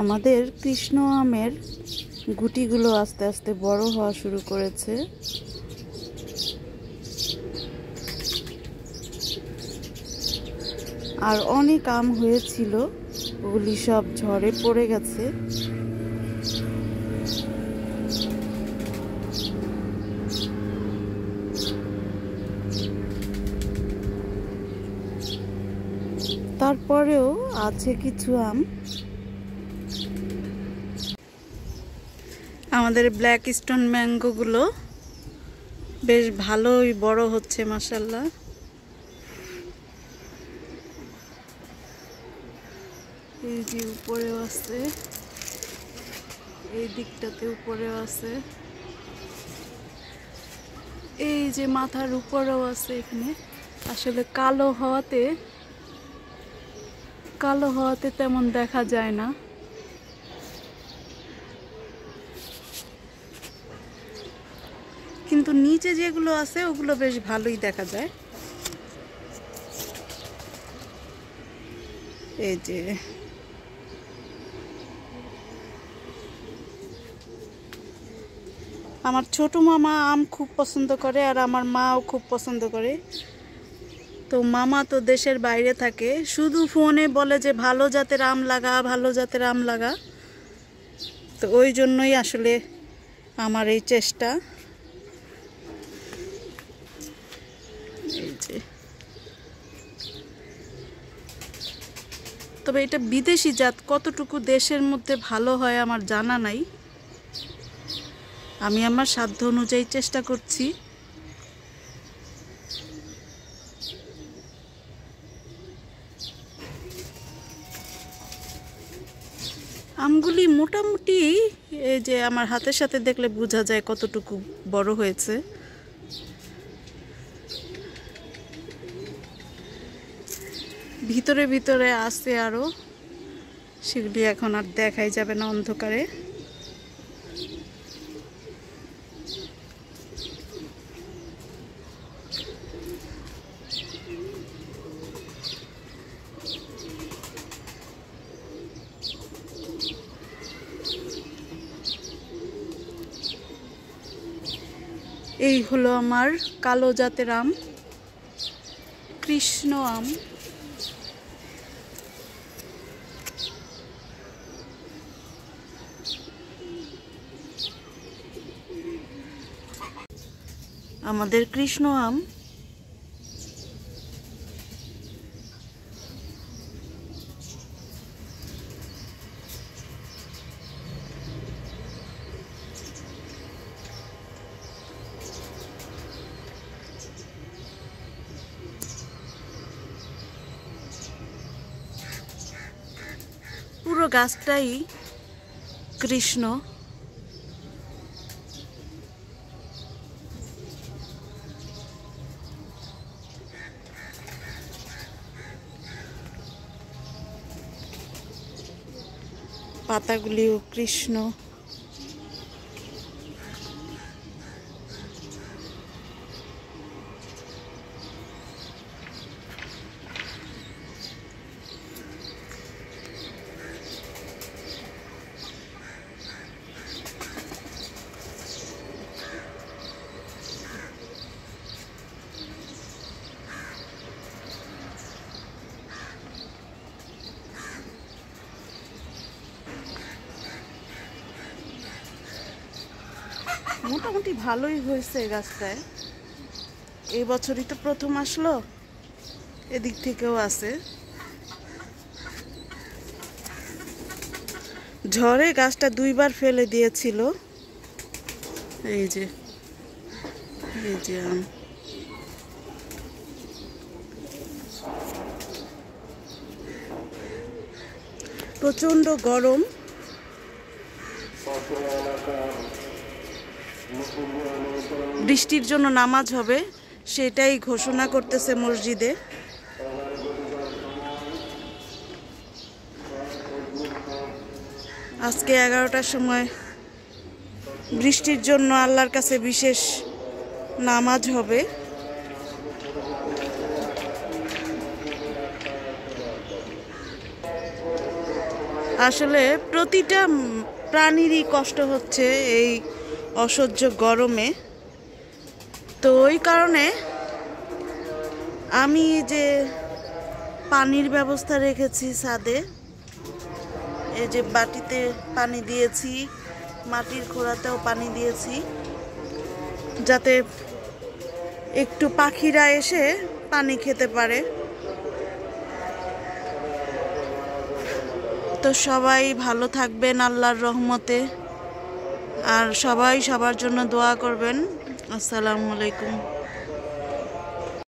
আমাদের কৃষ্ণ আমের গুটিগুলো আস্তে আস্তে বড় হওয়া শুরু করেছে। আর অনেক আম হয়েছিল, ওগুলি সব ঝড়ে পড়ে গেছে। তারপরেও আছে কিছু আম। আমাদের ব্ল্যাক স্টোন ম্যাঙ্গোগুলো বেশ ভালোই বড় হচ্ছে মাশাআল্লাহ। এই যে উপরেও আছে, এই দিকটাতে উপরেও আছে, এই যে মাথার উপরেও আছে। এখানে আসলে কালো হওয়াতে তেমন দেখা যায় না। কিন্তু নিচে যেগুলো আছে ওগুলো বেশ ভালোই দেখা যায়। এই যে আমার ছোট মামা আম খুব পছন্দ করে, আর আমার মাও খুব পছন্দ করে। তো মামা তো দেশের বাইরে থাকে, শুধু ফোনে বলে যে ভালো জাতের আম লাগা, ভালো জাতের আম লাগা। তো ওই জন্যই আসলে আমার এই চেষ্টা। এই যে তবে এটা বিদেশি জাত, কতটুকু দেশের মধ্যে ভালো হয় আমার জানা নাই। আমি আমার সাধ্য অনুযায়ী চেষ্টা করছি। আমগুলি মোটামুটি এই যে আমার হাতের সাথে দেখলে বোঝা যায় কতটুকু বড় হয়েছে। ভিতরে ভিতরে আছে আরো, সেগুলি এখন আর দেখাই যাবে না অন্ধকারে। এই হলো আমার কালো জাতের আম, কৃষ্ণ আম। আমাদের কৃষ্ণ আম পুরো গাছটাই কৃষ্ণ। পাতাগুলিও কৃষ্ণ। মোটামুটি ভালোই হয়েছে গাছটায়। এই বছরই তো প্রথম আসলো, এদিক থেকেও আছে। ঝড়ে গাছটা দুইবার ফেলে দিয়েছিল। এই যে আম। প্রচন্ড গরম। বৃষ্টির জন্য নামাজ হবে সেটাই ঘোষণা করতেছে মসজিদে। আজকে 11টার সময় বৃষ্টির জন্য আল্লাহর কাছে বিশেষ নামাজ হবে। আসলে প্রতিটা প্রাণীরই কষ্ট হচ্ছে এই অসহ্য গরমে। তো ওই কারণে আমি যে পানির ব্যবস্থা রেখেছি ছাদে, এই যে বাটিতে পানি দিয়েছি, মাটির খোঁড়াতেও পানি দিয়েছি, যাতে একটু পাখিরা এসে পানি খেতে পারে। তো সবাই ভালো থাকবেন আল্লাহর রহমতে, আর সবাই সবার জন্য দোয়া করবেন। আসসালামু আলাইকুম।